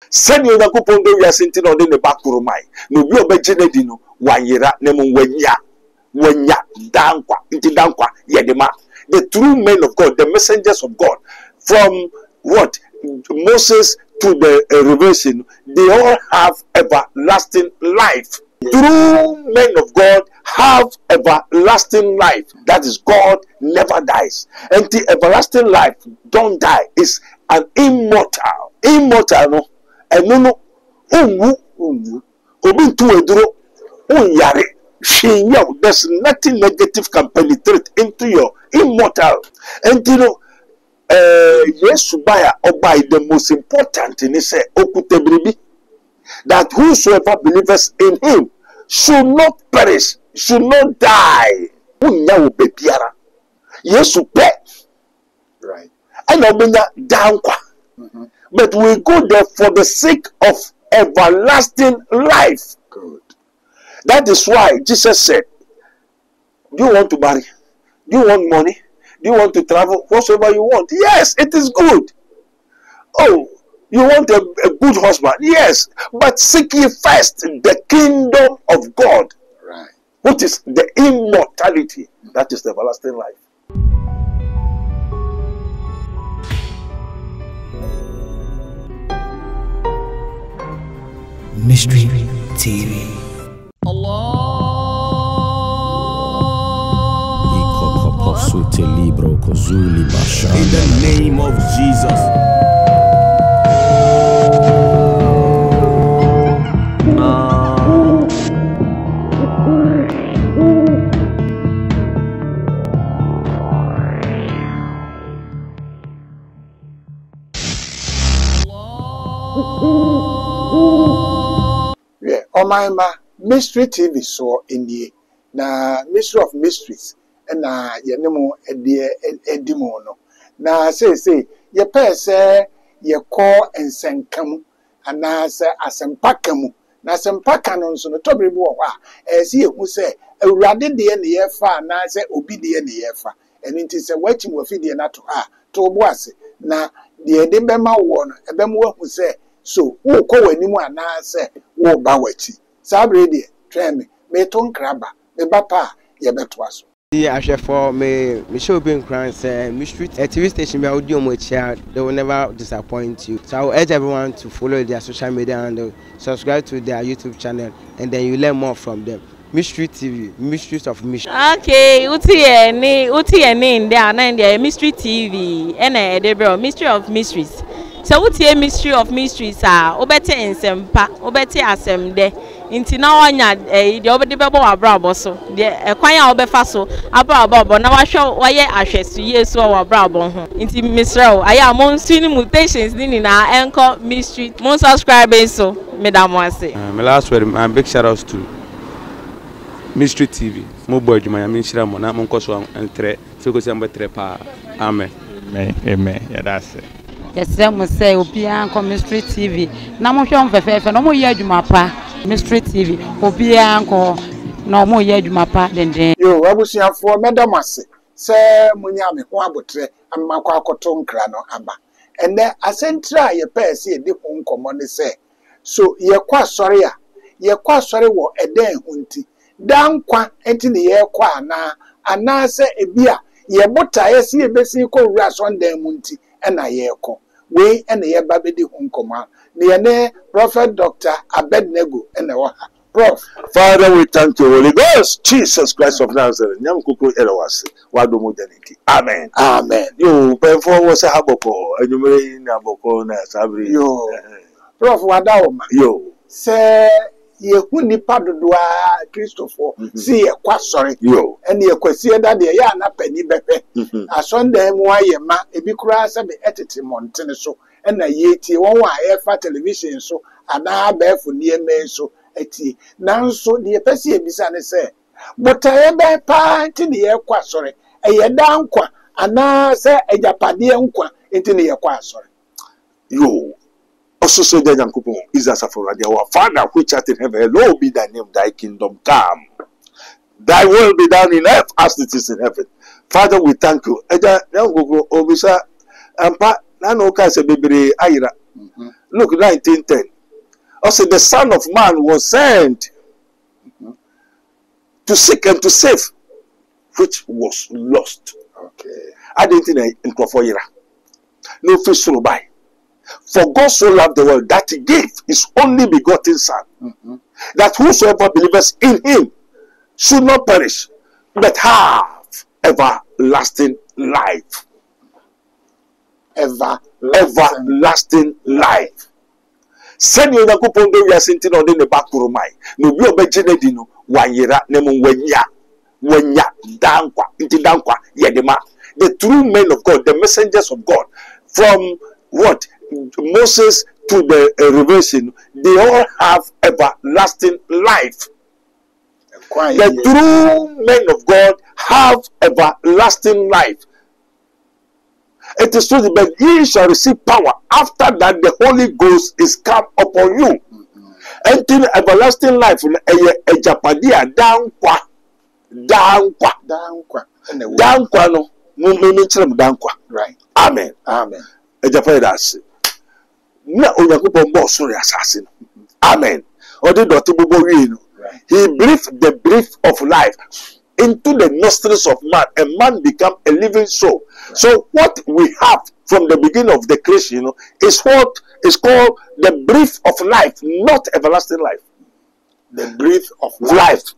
Send you the coupon do ya senti no de ne bakuru mai. No bi obegye di no wayera ne mo wanya dankwa inti dankwa yedema. The true men of God, the messengers of God, from what Moses to the revelation, they all have everlasting life. True men of God have everlasting life. That is, God never dies. And the everlasting life don't die. It's an immortal. Immortal, no. And no, there's nothing negative can penetrate into your immortal. And you know, yes, by the most important in this that whosoever believes in him should not perish, should not die. Yes, right. And I mean down. But we go there for the sake of everlasting life. Good. That is why Jesus said, do you want to marry? Do you want money? Do you want to travel? Whatsoever you want. Yes, it is good. Oh, you want a good husband? Yes. But seek ye first the kingdom of God. Right. What is the immortality? That is the everlasting life. Mystery TV. In the name of Jesus. Yeah, Omaima Mystery TV so in the na Mystery of Mysteries and na yenemo edimo no na say ye pay say ye call ensenkam ana say asempakamu na asempaka no so no tobre bi wo a si ehu say awurade de ne ye fa na say obi de ne ye fa eni nti say wachi mo fidie na to to bo ase na de de bema wo no ebemu hu say so wo ko wani mu ana say wo ba wachi sabre de try me ton kraba me bapa ye beto aso. I share for me show being crying say Mystery TV station be audio mo chia, they will never disappoint you. So I will urge everyone to follow their social media and subscribe to their YouTube channel, and then you learn more from them. Mystery TV, Mysteries of Mystery. Okay, uti ene there na there Mystery TV ene edebro Mystery of Mysteries. So uti Mystery of Mysteries obete ensempa, obete asemde. Inti na wanya de obede bebo abrabo so de kwan a obefa so abrabo na wahwe waye ahwesu yesu wa abrabo ho inti misrao aya mon swini mutations ni na enko Mystery mon subscribe so medamo ase. My last word, my big shout outs to Mystery TV. Mo boy juma ya minshira mo na mon koso entre so ko se ambetre pa. Amen. Amen. Yeah, that's it. Yes, mo say obi anko Mystery TV na mo hwe mfefefe no mo ye adwuma pa. Mystery TV obi anko na mo ye adwuma pa denden. Yo abusuafo medamase se munya me ho abotre amakwa akoto nkra no aba ene asentra ye pese edi ho nkomo ne se so ye kwa sori wo eden hunti dankwa enti ne ye kwa ana se ebia ye bota ye se ebesi ko wura sondan munti ena ye ko we ena ye ba bedi ho nkomo ne Prophet Dr. Abednego ena wa Prof. Father, we thank you, Holy Ghost, Jesus Christ of Nazareth. Nyamkuku elawasi wadomo janiki. Amen. Amen. Yo, penfo wose haboko, enyumere ni haboko na sabri. Yo. Prof wadaoma. Yo. Se ye hu nipa dodoa Christopher si ye kwa sori. Yo. Eni ye kwesi eda de ya na pani bepe. Asonda mu aye ma ebi kura se be etete montene so. Ena yeti won wa efa television so ana ba fu ni eme so eti nanso de pese ebisa ne se botaye be pa nti ne ye kwa sori eye da nkwa ana se ejapade nkwa nti ne ye kwa sori. Yo. Also so the Yankupon is as for our Father which art in heaven, hallowed be thy name, thy kingdom come. Thy will be done in earth as it is in heaven. Father, we thank you. Eja Yango Obisa Ampa Nano Kasa Bibiri Aira. Look, 19:10. Also, the Son of Man was sent to seek and to save, which was lost. Okay. I didn't think in Krofoyera. No fish to buy. For God so loved the world that he gave his only begotten Son, that whosoever believes in him should not perish, but have everlasting life. Everlasting life. Send you the coupon do ya sitting on the back of my no be obejinedino wanyera nemu wenya dankwa inti dankwa yedema. The true men of God, the messengers of God, from what Moses to the revelation, they all have everlasting life. The true men of God have everlasting life. It is true that ye shall receive power after that the Holy Ghost is come upon you. Until everlasting life, ejapadia dankwa no dankwa. Right. Amen. Amen. Ejapadia na Onyankopon bo sori asase no. Amen. Odi doti bobo wi no. He breathed the breath of life into the nostrils of man, and man become a living soul. Right. So what we have from the beginning of the creation, is what is called the breath of life, not everlasting life. The breath of life.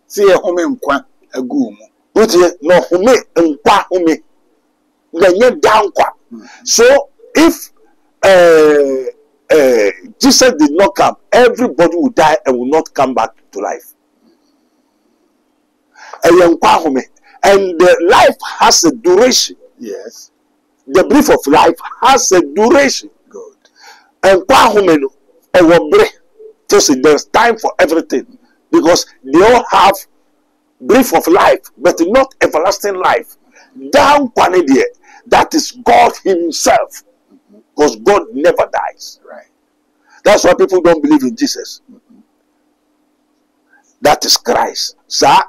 See a home nkwa agumu. Utie no home nkwa home. Ganye dankwa. So if Jesus did not come, everybody will die and will not come back to life. And the life has a duration. Yes. The breath of life has a duration. Good. And there's time for everything, because they all have breath of life, but not everlasting life. That is God Himself, because God never dies. Right. That's why people don't believe in Jesus. That is Christ.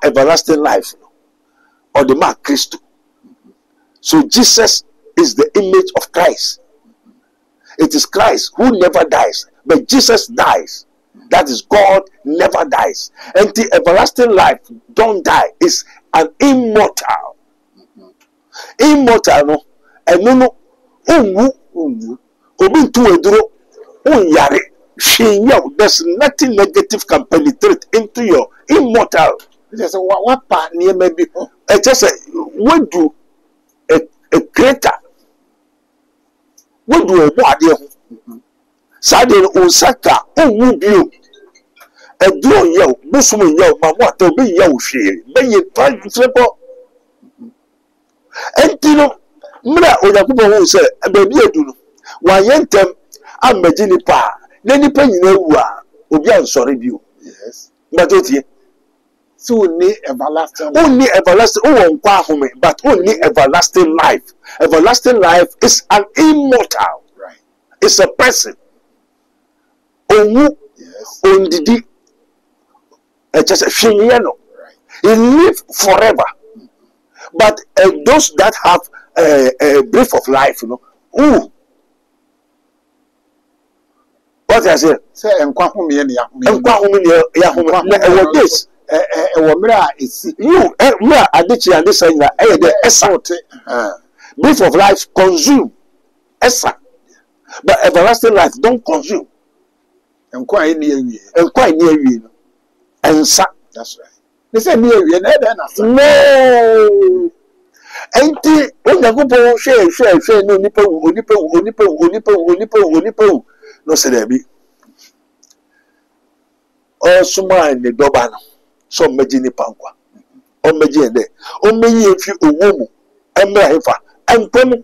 Everlasting life, or the man Christ. So Jesus is the image of Christ. It is Christ who never dies, but Jesus dies. That is God never dies. And the everlasting life don't die. It's an immortal. Immortal no. And no there's nothing negative can penetrate into your immortal. Just what part near maybe just what do a creator? What do a body? Sadly, Osaka, you a drone yo, Muslim yo, what to be yo, she, may you try to simple. And you know, Mra Oyakubo who said, a baby do. Why yentem, I'm a genie pa. Then you pay you know, sorry, you. Yes. But okay. So only everlasting. Only everlasting. But only everlasting life. Everlasting life is an immortal. Right. It's a person. Yes. Ondidi. Just a finyano. Right. He live forever. But those that have a breath of life, you know, what I say? Say, and Quahumi and Yahoo. This. You, Adichi, and this saying that the breath of life consume. Essa. But everlasting life don't consume. And quite near you. And quite near you. And that's right. They say near you, no. And when the people share, no nipple. No, say there be. Or somewhere in the Dobano, some Majini Pankwa, or Majine, or many if you a woman, and Mahifa, and Pomo.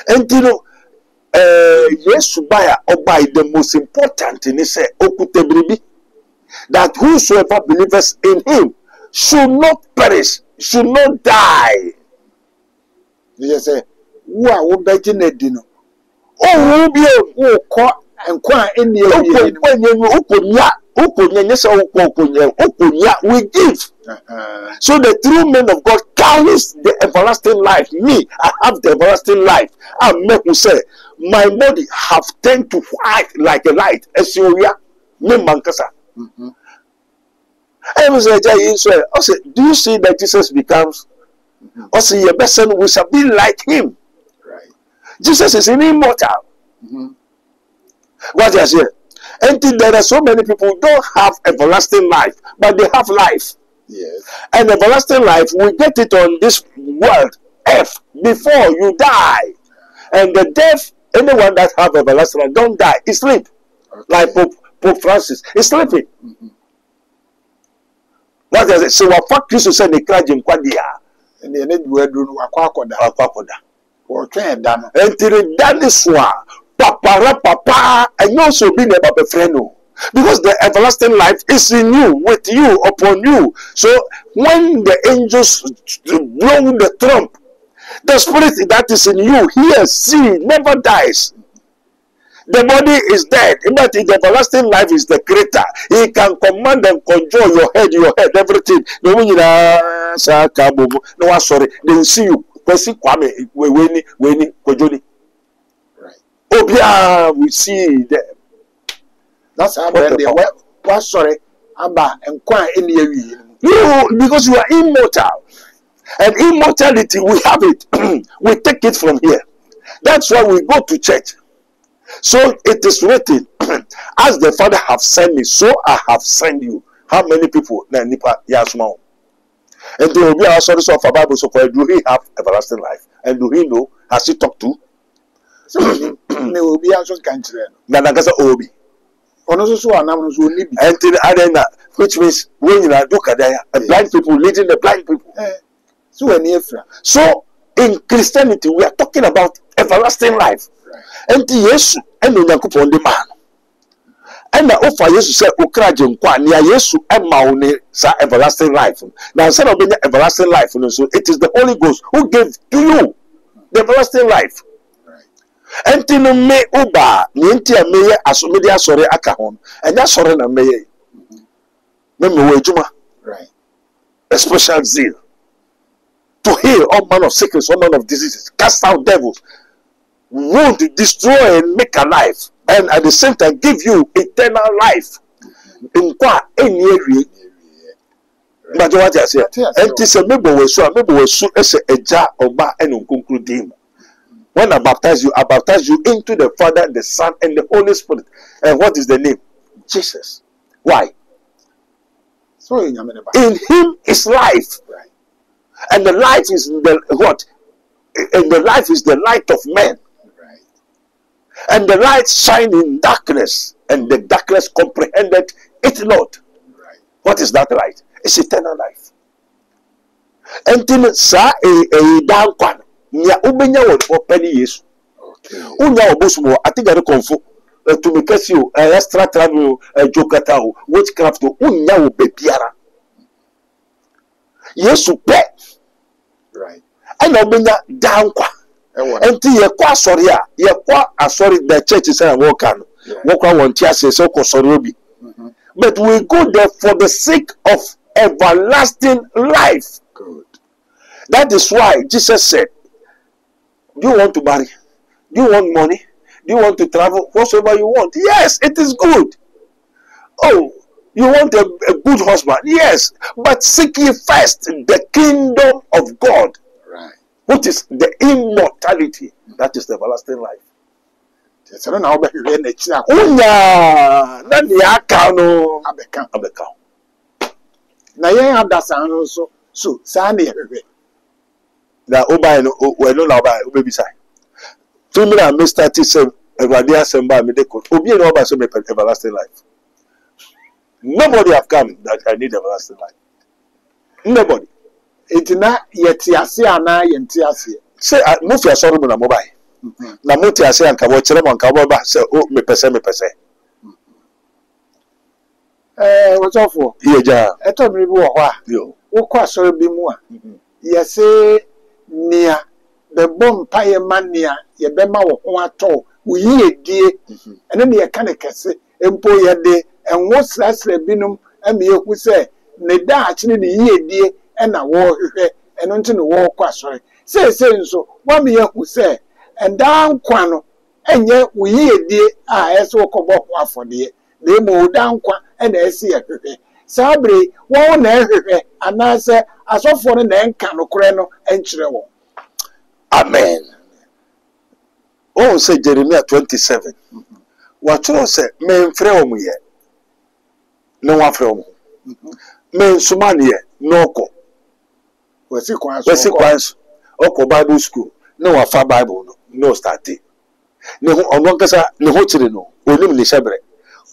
And you know, yes, to buy or buy the most important in this Okutebribi, that whosoever believes in him should not perish, should not die. They say, who are begging a dinner? Oh, will be a caught and quiet in the we give. So the true men of God carries the everlasting life. Me, I have the everlasting life. I make who say, my body have turned to white like a light. Esioria, me mankasa. I was a giant Israel. I said, do you see that Jesus becomes? I say, your best son, we shall be like him. Right. Jesus is immortal. What I say? And there are so many people who don't have everlasting life, but they have life. Yes. And everlasting life, we get it on this world, earth, before you die. And the death, anyone that have everlasting life don't die, he sleep. Okay. Like Pope Francis, he's sleeping. What does it say? What fuck Christ said the clergy in Quadia? And the end we do Aquacoda. Or train done. Until that is why Papa, and also being about a friend. Because the everlasting life is in you, with you, upon you. So when the angels blow the trump, the spirit that is in you hears, see, never dies. The body is dead, but the everlasting life is the creator. He can command and control your head, everything. No one no, sorry, they see you. Kwame, Weni, Kojoni. Obia, we see them. That's how they were sorry about and quite in the you because you are immortal. And immortality, we have it. We take it from here. That's why we go to church. So it is written, as the Father have sent me, so I have sent you. How many people? And do we also of a Bible so do he have everlasting life? And do he know? Has he talked to? So they will be also country. Nanagasa Obi. And to the arena, which means when you look at the blind people leading the blind people. So in Christianity, we are talking about everlasting life. And yes, and on the man. And the offer Jesus said, Ukrajin, Kwanya, yes, and Maune, sa everlasting life. Now, instead of being everlasting life, so it is the Holy Ghost who gave to you the everlasting life. And to me, Uba, Nintia Mayor, Asumedia, sorry, Akahon, and that's sorry, na Mayor. Right. A special zeal to heal all manner of sickness, all manner of diseases, cast out devils, wound, destroy, and make alive, and at the same time give you eternal life. In qua any area. But what I say, and this a member was so as a jar or bar and conclude. When I baptize you into the Father, the Son, and the Holy Spirit. And what is the name? Jesus. Why? So in him is life. Right. And the life is the what? And the life is the light of men. Right. And the light shine in darkness, and the darkness comprehended it not. Right. What is that light? It's eternal life. Until sa a down one. Nya ubenya wo penny yesu. Unya obosumo atigare konfo to make you extra travel jokata witchcraft unya wo bebiara. Yesu pe. Right. And ubenya dankwa. Enti ye kwa sorry a ye kwa asori the church say work an. Work one tia say so ko sorry obi. But we go there for the sake of everlasting life. Good. That is why Jesus said, do you want to marry? Do you want money? Do you want to travel? Whatsoever you want. Yes, it is good. Oh, you want a good husband? Yes. But seek ye first the kingdom of God. Right. Which is the immortality. That is the everlasting life. Na oba no we no na oba obebi sai to me na Mr. T7 Everade Asemba me dey call obi no oba so me everlasting life. Nobody have come that I need everlasting life. Nobody. It na yeti ase ana yenti ase say mo fi asoro mo na mobile na mo ti ase anka wo kire mo anka wo ba say o me pese what's up for yeja eto mi bi wo ho a yo wo kwa asoro bi mu a yese nia the bomb pie mania ye bema wo ho ato wo yiedie ene ne ye ka ne kese empo ye de enwo srasra binum ame ye hu se ne da achine ne yiedie ena wo hwehwe eno nti ne wo kwa sori se nso wa me ye hu se enda nkwa no enye uyiyedie a eso kobo ho afode na emo dankwa na esi ehwehwe sabre won na ehwehwe anase asofo no na enka no kore no enkyere wo. Amen. Oh, say Jeremiah 27. What you say, men frame ye. No one from men suman ye, no ko. Wesi kwans, oko Bible school. No afa Bible no starting. Ne ho ono kasa ne ho kire no. Onim ni shebre.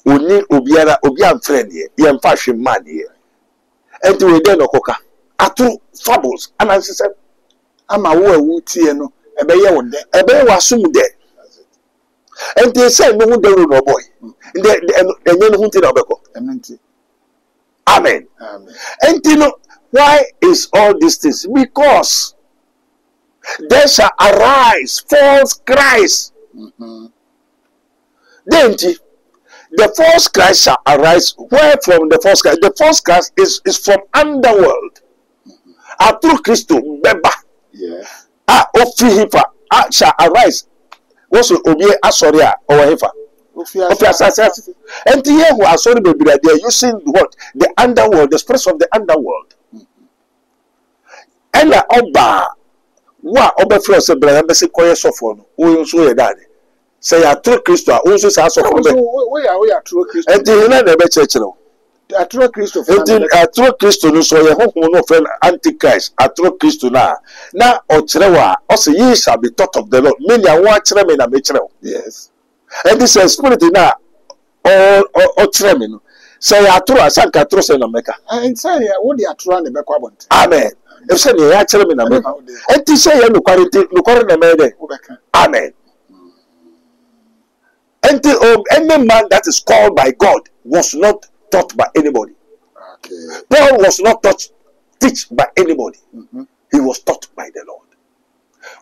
Oni obiara obian friend ye. Ye mfa hwe man ye. Enti we dey no koka. Atu fables ananse ama wo awu tie no ebeye wo de ebeye wasum de enti say no hu de no boy enye no hu ti na obeko enti. Amen. Amen. Enti no, why is all these things? Because there shall arise false Christ. Then the false Christ shall arise. Where from the false Christ? The false Christ is from underworld. A true Christo beba. Yeah. Ofihifa shall arise. What's Obi Asoria or Hifa? And here who are sorry, baby, they are using what? The underworld, the spirits of the underworld. And the Oba, what Oba Floss, a brother, Bessie Koya Sophon, who is so a daddy. Say, I true Christo, also says, we are true Christo. And the United Church. A true Christo. A true Christo, so your home no friend Antichrist, a true Christo now. Now, Ochrewa, also ye shall be taught of the Lord. Many are watching them in a metro. Yes. And this is spirit now, or tremino. Say, I true, I sank a trust in America. And say, what they are trying to make about. Amen. If say, I tell me in America. And to say, you quarantine, Amen. And any man that is called by God was not taught by anybody. Okay. Paul was not taught, teach by anybody. He was taught by the Lord.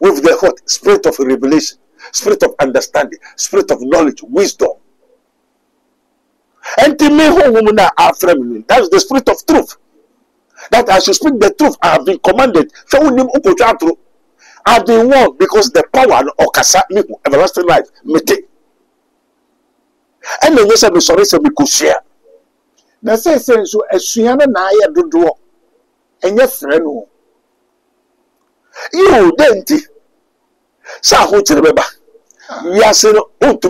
With the what? Spirit of revelation, spirit of understanding, spirit of knowledge, wisdom. And to me, that's the spirit of truth. That I should speak the truth. I have been commanded. I have been warned because the power of Kasa, everlasting life, and then you said, sorry, so we could share. Na say so asuana na aye dodo enye frɛ no you denti sa ho kire beba we are saying unto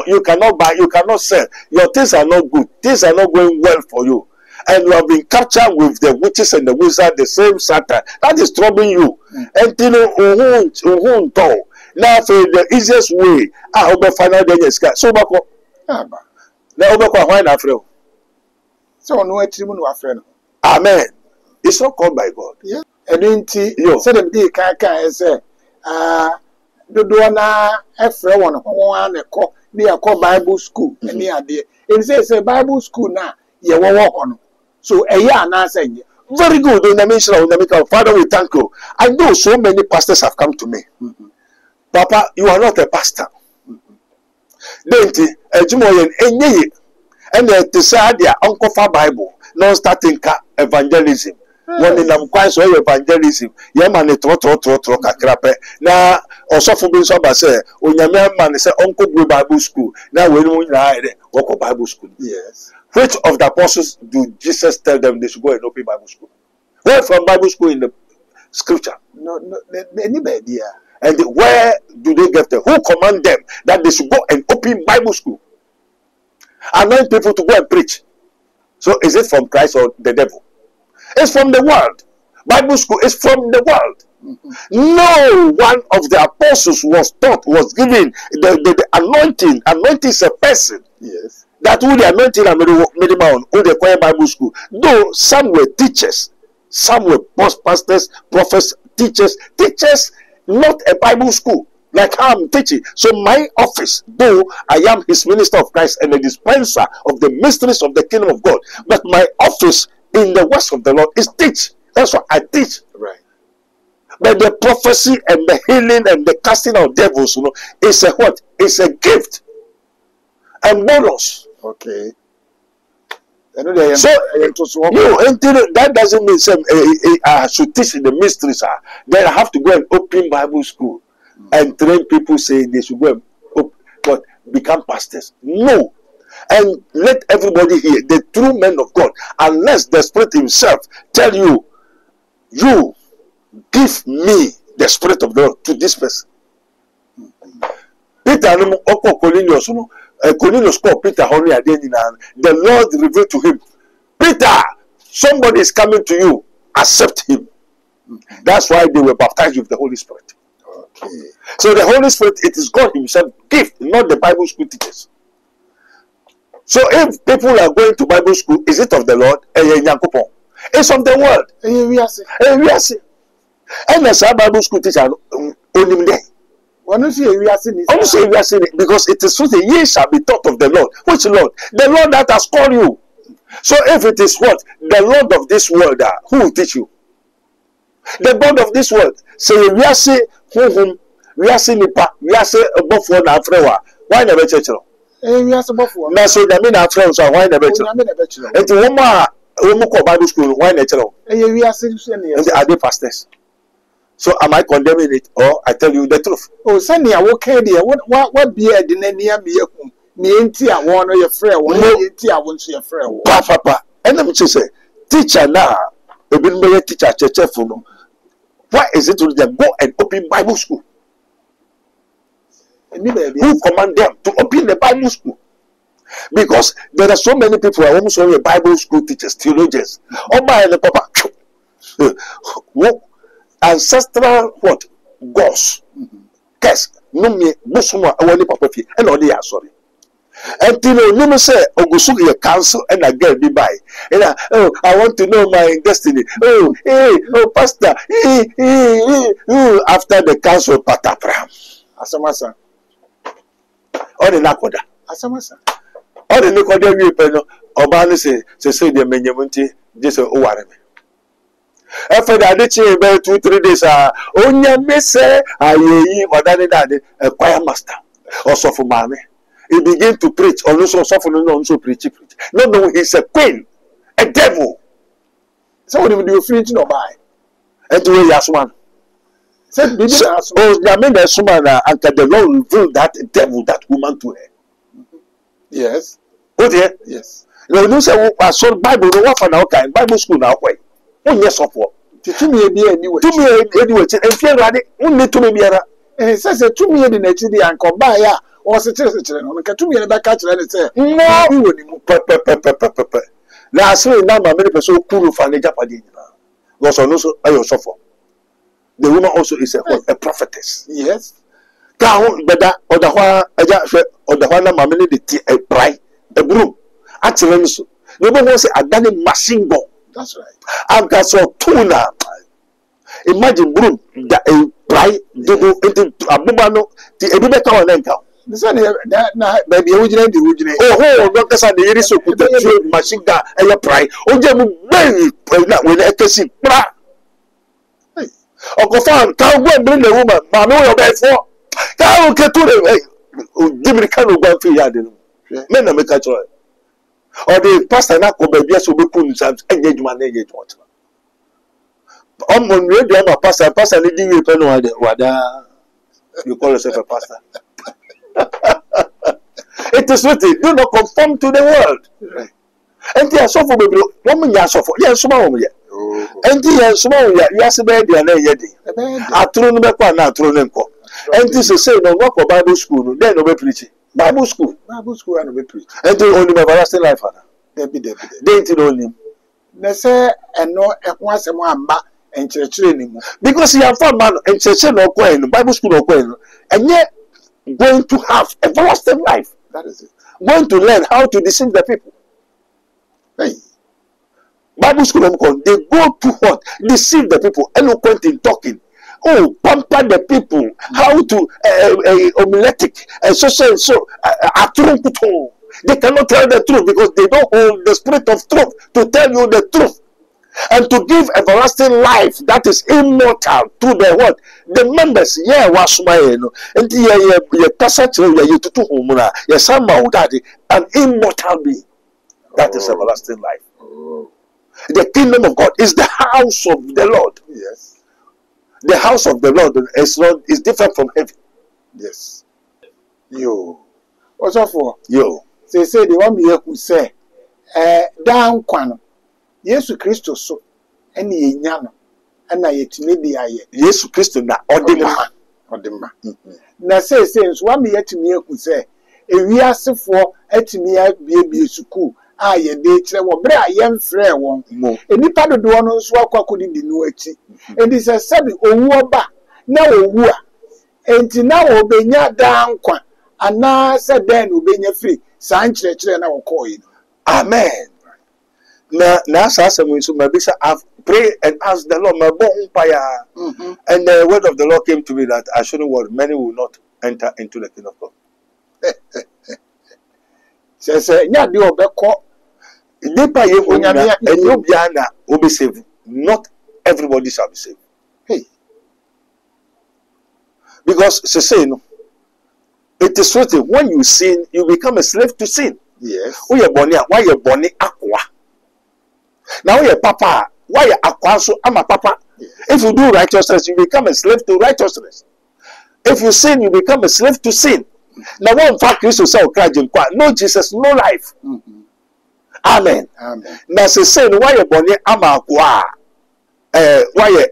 you cannot buy, you cannot sell, your things are not good, things are not going well for you, and you have been captured with the witches and the wizards, the same Satan that is troubling you. And now for the easiest way I hope final danger sky so bako na obekwa hwan na frɛ. So no atimu no afrɛ no. Amen. It's not called by God. Yeah. And inti say them dey kan say dodo na efrɛ won ho an ekɔ na yakɔ Bible school any ade. And say Bible school na ye wo ho no. So eya na say very good. Father, we thank you. I know so many pastors have come to me. Papa, you are not a pastor. Denti ejumoyen enye and the say their uncle for Bible non starting evangelism. When in am kwai so evangelism ye man tro kakrape na osofo bi so ba say onyame man say uncle go Bible school na we no nyina work Bible school. Yes. Which of the apostles do Jesus tell them they should go and open Bible school? Where from Bible school in the scripture? No anybody. And where do they get them? Who command them that they should go and open Bible school? Anoint people to go and preach. So is it from Christ or the devil? It's from the world. Bible school is from the world. No one of the apostles was given the anointing. Anointing is a person. Yes. That who the anointing and minimum who the choir Bible school. Though some were teachers, some were pastors, prophets, teachers, not a Bible school like how I'm teaching. So my office, though I am his minister of Christ and a dispenser of the mysteries of the kingdom of God, but my office in the works of the Lord is teach. That's what I teach. Right. But the prophecy and the healing and the casting out devils, is a what? It's a gift. And bonus. Okay. So that doesn't mean I should teach the mysteries. Then I have to go and open Bible school. and train people saying they should go and but become pastors. No. And let everybody hear the true men of God, unless the Spirit Himself tell you, you give me the Spirit of the Lord to this person. Peter Cornelius called Peter Henry Adenina. The Lord revealed to him, Peter, somebody is coming to you, accept him. That's why they were baptized with the Holy Spirit. Okay. So the Holy Spirit, it is God Himself gift, not the Bible school teachers. So if people are going to Bible school, is it of the Lord? It's of the world. And as a Bible school teacher, only day. Because it is so the ye shall be taught of the Lord. Which Lord? The Lord that has called you. So if it is what? The Lord of this world, who will teach you? The God of this world. So we are saying, we are saying, we are saying above one afrewa. Why never church? We are above one. Now, so that means after so why never church? And to one more Bible school, why natural? We are saying, are they pastors? So am I condemning it, or I tell you the truth? Oh, Sunday, I walk here. What be a dinner near me? Me ain't I want your friend. One ain't I want your friend. Papa, and let me just say, teacher now, a bit teacher, church for no. Why is it to them go and open Bible school? Who command them to open the Bible school? Because there are so many people who are almost only Bible school teachers, theologians. Oh my, the papa. Ancestral what? Gods. Yes. No me busuma awani papa fi. And all they are sorry. Until you say Ogusu your council and a girl be by. And oh, I want to know my destiny. Oh, hey, oh, pastor. After the council patapram. Asamasa. All the nakoda. Asamasa. All the nakoda we peno. Obani say the menyamunti just owareme. After that, they change about 2-3 days. Onya me say, aye, or that a choir master or so for mommy. He begin to preach, or also suffer no also preach. No, he's a queen, a devil. So what do you feel no buy? And to where one. Said, oh, I mean, there's someone and the Lord revealed that devil, that woman to her. Yes. Oh, dear. Yes. You say, I saw Bible, no one for now, kind Bible school now, way. Oh, yes, of what? To me, anyway. To me, anyway, and feel ready. Only to me, and says to me in the next day and come by, or such as to me in the back catcher and say, no, we wouldn't. Now, I say, now my many person cool for the Japanese. Was also I suffer. The woman also is a prophetess. Yes. Down, better, or the one, my many the bride, a broom. Actually, nobody wants a done machine gun. That's right. I've got some tuna. Imagine broom that a bride do into a bubano, the Ebeka or Nenka. This one, that baby, originate. Oh, not the Sunday, so put the machine gun and your pride. Oh, Jim, when I can see. Uncle Fan, can't go and bring the woman, but no, you're bad for. Can't get to the Jimmy Cano go for you. Men are make a choice. Or the pastor na ko baby so be kun sometimes engagement. On radio na pastor ni di we pe no wada. You call yourself a pastor. It is written, do not conform to the world. Right. And they are so for baby. Woman ya so for. Yeah, so ma woman ya. And they so ma ya. You ask be dia na yedi. Aturu no be kwa na aturu no nko. And this is say no work for Bible school, then no be preaching. Bible school and we preach. And do only my everlasting life, Father. They didn't only. They say, and no, once a one back and church anymore. Because you have found man and church no coin, Bible school no coin, and yet going to have everlasting life. That is it. Going to learn how to deceive the people. Hey. Bible school no coin, they go to what? Deceive the people, eloquent in talking. Oh, pamper the people, how to homiletic, and so. They cannot tell the truth because they don't hold the spirit of truth to tell you the truth and to give everlasting life that is immortal to the what? The members, yeah, was my and the passage, you to whom yes, somehow that an immortal being that is everlasting life. The kingdom of God is the house of the Lord. Yes. The house of the Lord is different from heaven. Yes. Yo. Also for Yo. say the one me who say down kwano. Yesu Kristo so ene yenya no na yetime di aye. Yesu Kristo na odema. Na say nso wa me yetime eku say ewiasefo atimi abie suku a ye de kire wo bre a ye mfrɛ won. Enipa dodo no nso akwakodidi no achi. Edi se sabi owu oba na owu a enti na obenya dan kwa ana se den obenya free san kire na wokɔyi. Amen. Na asasem nso mabisa I've prayed and asked the Lord my bon empire. And the word of the Lord came to me that I shouldn't worry, many will not enter into the kingdom of God. Say nya de obekɔ Nipa ye onyame enyo bia na obe save. Not everybody shall be saved. Hey. Because say no. It is written when you sin, you become a slave to sin. Yes. Why you born aqua? Now you papa. Why you aqua so I'm a papa? Yes. If you do righteousness, you become a slave to righteousness. If you sin, you become a slave to sin. Now one fact is to say no Jesus, no life. Amen. Amen. Now say why you born I'm a aqua? Why you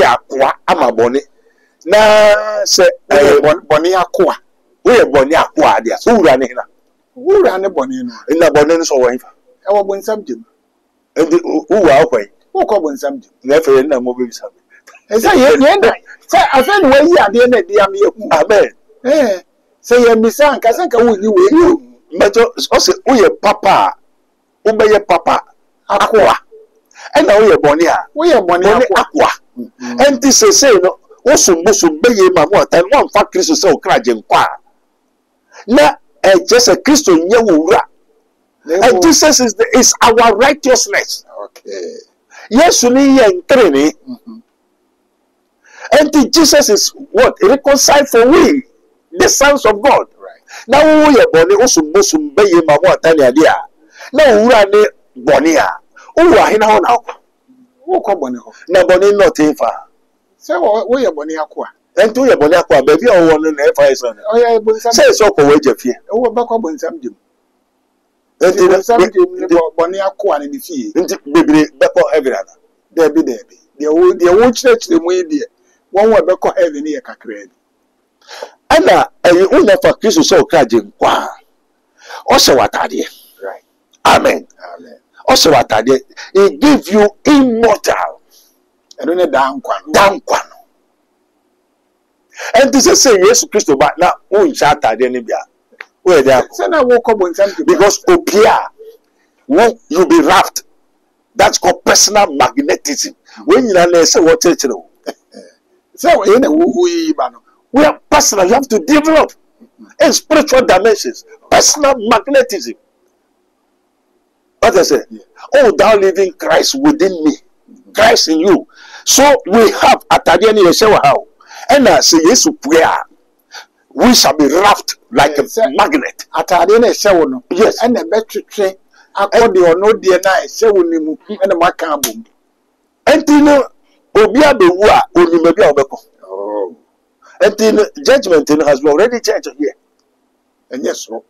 aqua? I'm a born. Now say boni aqua. We are born aqua there. Who ran in? Who ran a boni no? In the bonnet so wife. I will win something. And who are way? Who come win something? Never in the mobile something. And say, yeah, say, I found where you are the end of the Amen. Eh, say, you miss Uncle Casanka, will you? But also, we are papa, obey your papa, aqua. And now we are bonia, we are boni aqua. And this is say, no, also, Musu Bay, my what, and one factory to sell crajing qua. Now, just a Christian, you and Jesus is our righteousness. Okay. Yes, you need and training. And Jesus is what? Reconciled for we, the sons of God. Right. Now we are born also Musum Bay Mamma Tania. Now we are Bonia. Oh, I know now. Who come boni? Now Bonnie not in far. So we are boni aqua. And to your Boniaqua, baby, I want an FIS on it. Oh, yeah, but Say so for wage of fear. oh, back up on some dim. And Something boni aqua in the fee. baby, back on everyone. There be. The old church, the way there. One will back on heaven near Cacred. Anna, and you will never kiss so crajing qua. Also, what are you? Right. Amen. Amen. Also, what are you? He give you immortal. I don't know down quan. Down quan. And this is saying yes, Christo, but now who chat at the Nibia? Where they are. So now walk up on something Because Opia, when you be wrapped, that's called personal magnetism. When you say what you know. So in a we are personal, you have to develop in spiritual dimensions, personal magnetism. What I say? Oh, thou living Christ within me, Christ in you. So we have at the end of how. And I say, yes, we shall be wrapped like a magnet. At the end of show, yes, and the better train. According or no dear night, show him and a macabum. And you know, Obia be wa, only maybe Obeko. Oh, and the judgment has already changed here. And yes, so.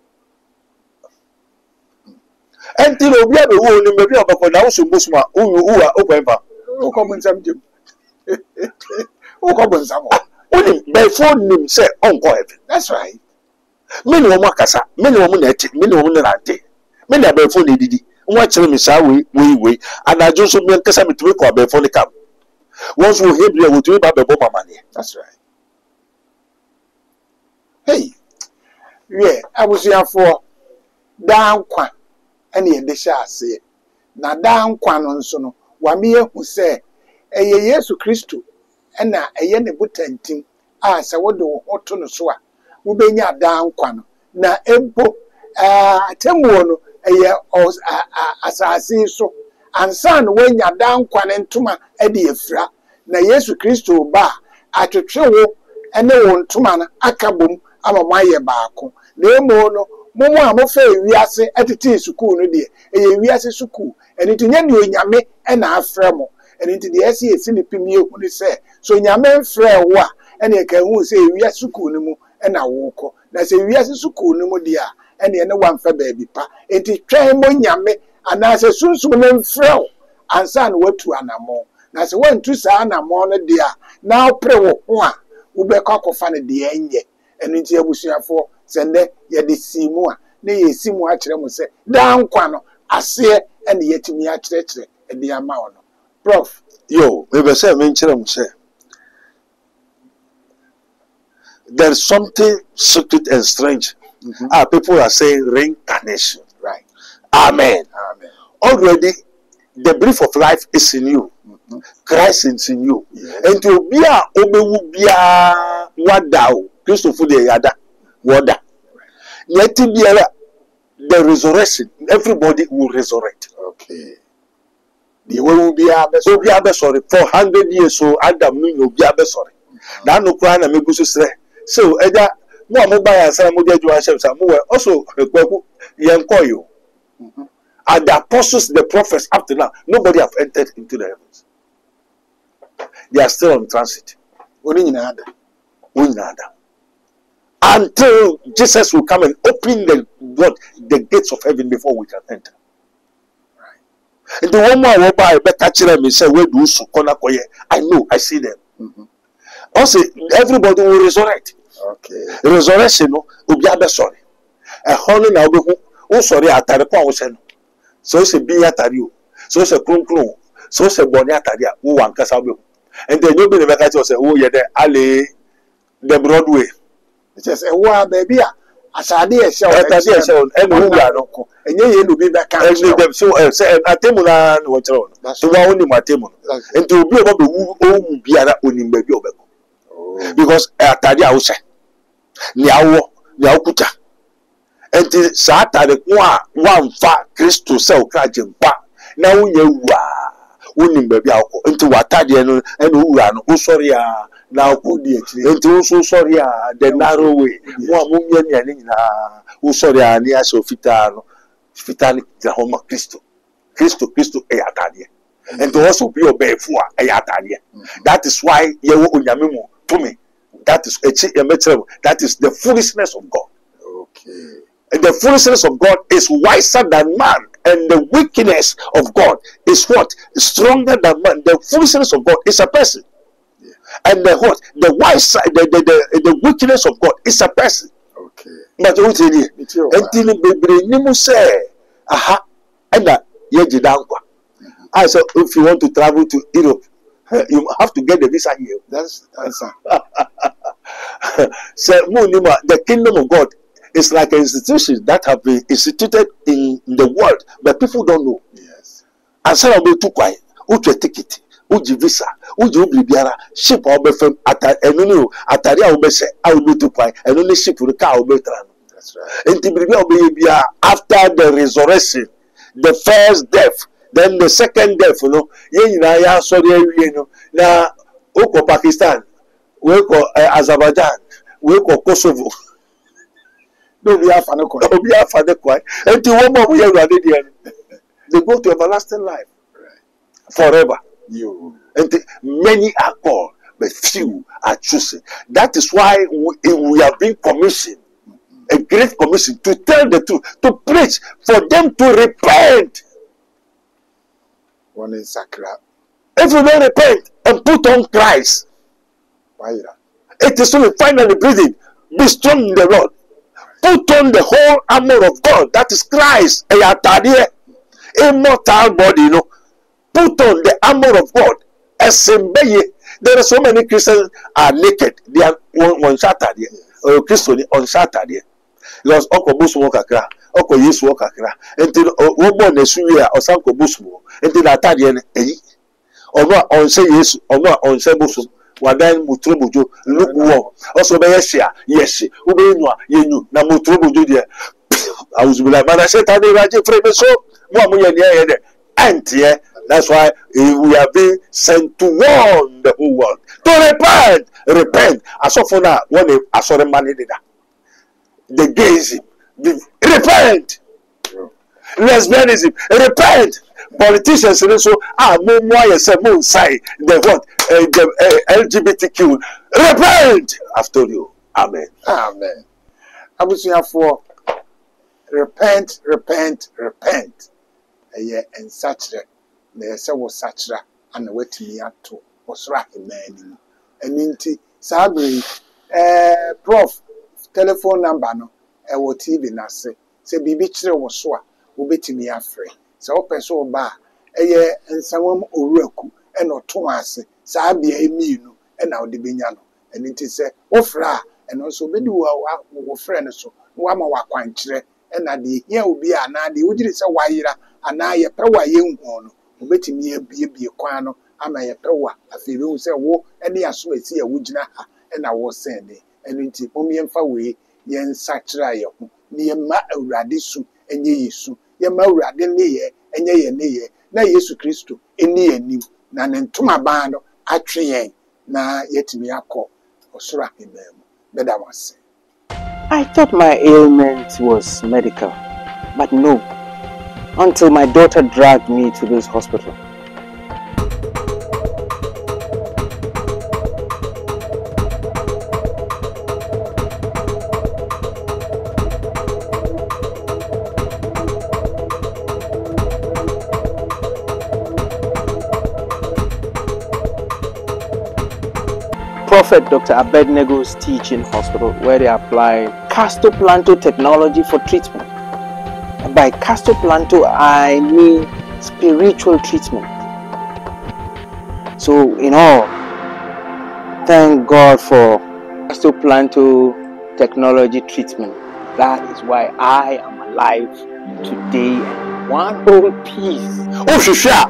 And you know, Obia be only maybe Obeko now, so Musma, who are open. Who come in some gym? Who come in some more? Only by phone him say Uncle Heaven. That's right. Many woman casa, many woman at many woman at many by phone did. Watch me, say we, and I just mean Cassam to make up before the camp. Once we hear you, will do about the bomber money. That's right. Hey, yeah, I was here for down quan, and the shall say, now down quan on sono, Wamia who say, a yesu Christo. Ena eye ne butantim a se wodo oto no so a wo benya dan kwa no na empo atemuo no eye asase so ansa no wenya dan kwa ne ntoma e de efira na Yesu Kristo ba atwetwewo ene wo ntoma na akabom ama maye baako na emo no momo a mo fa wiase atete sukuu no de eye wiase sukuu eni tunye ne onyame e na afrɛ mo and into the SES in the Pimio who say, so Yaman Frewa, and you can who say, we are Sukunimu and I walk. That's a we are Sukunimu, dear, and the other one for baby pa. And it try mon yame, and as a soon woman frow, and son what to anamo. That's one to Sanamona, dear. Now pray one, Ube cock of funny the end, and into your bush for send ye the Simua. Nay, Simu actually say, down Quano, I say, and yet me actually at the amount. Prof. Yo, we were saying, say, there's something secret and strange. People are saying reincarnation. Right. Amen. Amen. Already, the breath of life is in you. Christ is in you. And to be a obewubia wadao, Christopher de Yada, wada. Yet to be the resurrection, everybody will resurrect. Okay. The way will be sorry. 400 years so Adam will be sorry. That no cry and make say. So either no mobile and some also Yankoyo. And the apostles, the prophets up to now, nobody have entered into the heavens. They are still on transit. Until Jesus will come and open the gates of heaven before we can enter. Right. And the one more will buy catch them and say, where do so I know, I see them. Also, everybody will resurrect. Okay. The resurrection will be sorry. A honey now who sorry at the power. So it's a be at you. So it's a clone. So it's a boniataria who one casabu. And then you'll be the vacancy say, oh, yeah, the alley, the Broadway. It's just a war, baby. As I did, so and who are local. And you be back. So say, a Temulan, what's wrong? So only my Temun. And to be able to who be at only baby. Because Atadia will say, Niakuta. And Saturday, one fat Christo sell catching pa. Now you are winning baby alcohol into Watadian and who ran Usoria now could be into Uso Soria, the narrow way. One woman Usoria near Sofitano, Fitani, the home of Christo, Christo, Eatadia. And to also be obeyed for Eatadia. That is why you Unyamimu to me. That is a matter. That is the foolishness of God. Okay. And the foolishness of God is wiser than man, and the wickedness of God is what? Stronger than man. The foolishness of God is a person. Yeah. And the what? The wiser, the wickedness of God is a person. Okay. But what is it? And the say, aha, and that yejidankwa. I said, if you want to travel to Europe, you have to get the visa here. That's so, the kingdom of God is like an institution that have been instituted in the world, but people don't know. Yes. And some of them too quiet. Uche ticket, uji visa, uji ublibiara, ship or be from Ataria obese, I will be too quiet, and only ship for the car will be tran. That's right. And Tibia after the resurrection, the first death, then the second death, ya sorry, now Oko Pakistan, we call Azerbaijan, we call Kosovo. No, we have no quiet. We have no quiet. And the one more we are ready, they go to everlasting life, right? Forever. And many are called, but few are chosen. That is why we have been commissioned, a great commission, to tell the truth, to preach, for them to repent. One is sacred. If you don't repent and put on Christ, it is only finally breathing. Be strong in the Lord. Put on the whole armor of God. That is Christ. Immortal body, Put on the armor of God. There are so many Christians are naked. They are on Saturday. Christian on Saturday. Because Uncle Busmo Kakra, Uncle Yesu Kakra, until Wobo Nesuya or Sanko Busmo, until Atadian, or not on say yes, or not on Sebusum. Wadan Mutrobujo, look war. Also by Yesia, yes, Ubenua, Yenu, Namutrobujo, dear. I was like, man, I said, I didn't frame so. And that's why we are being sent to warn the whole world. To repent. As of now, when I saw the man in that. The gayism, repent. Lesbianism, repent. politicians also more say more say the what the LGBTQ repent after you. Amen. Amen. Abusuafo repent. And such na say was such and wetimi ato osra emani and nti sabre prof telephone number no e wo TV na se bibi kire wo so a wo betimi afre se wo peso ba eye nsawam owuraku e no to ase sa bia emi no e na wo de benya no and nti se wo fra e no so bedi wo fra no so wo ama wa kwankire e na de hia obi a na de wo gire se wayira ana ye pe wa ye nhu no wo betimi abie kwan no ama ye pe wa afebe hu se wo ene aso esi ya wo gina ha e na wo sende enu nti momyemfa we ye nsakira ye ho ne ye ma awurade su enye yesu ye ma awurade ne ye enye ye ne ye na Yesu Kristo eni anim na ne ntoma ban no atwe yen na yetimi akọ osura hemem beda wase. I thought my ailment was medical, but no, until my daughter dragged me to this hospital. Prophet Dr. Abednego's teaching hospital, where they apply Castoplanto technology for treatment. And by Castoplanto, I mean spiritual treatment. So, in all, thank God for Castoplanto technology treatment. That is why I am alive today in one whole piece. Oh, Shisha,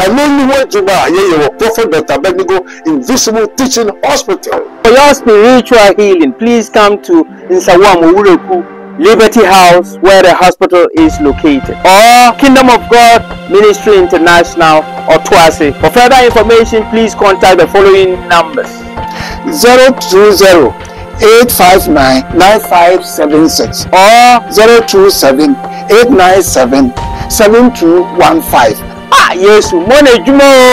I only want to buy a Prophet Dr. Abednego Invisible Teaching Hospital. For your spiritual healing, please come to Nsawam Ureku Liberty House, where the hospital is located, or Kingdom of God Ministry International, or Twase. For further information, please contact the following numbers: 020-859-9576 or 027-897-7215. Yes, money,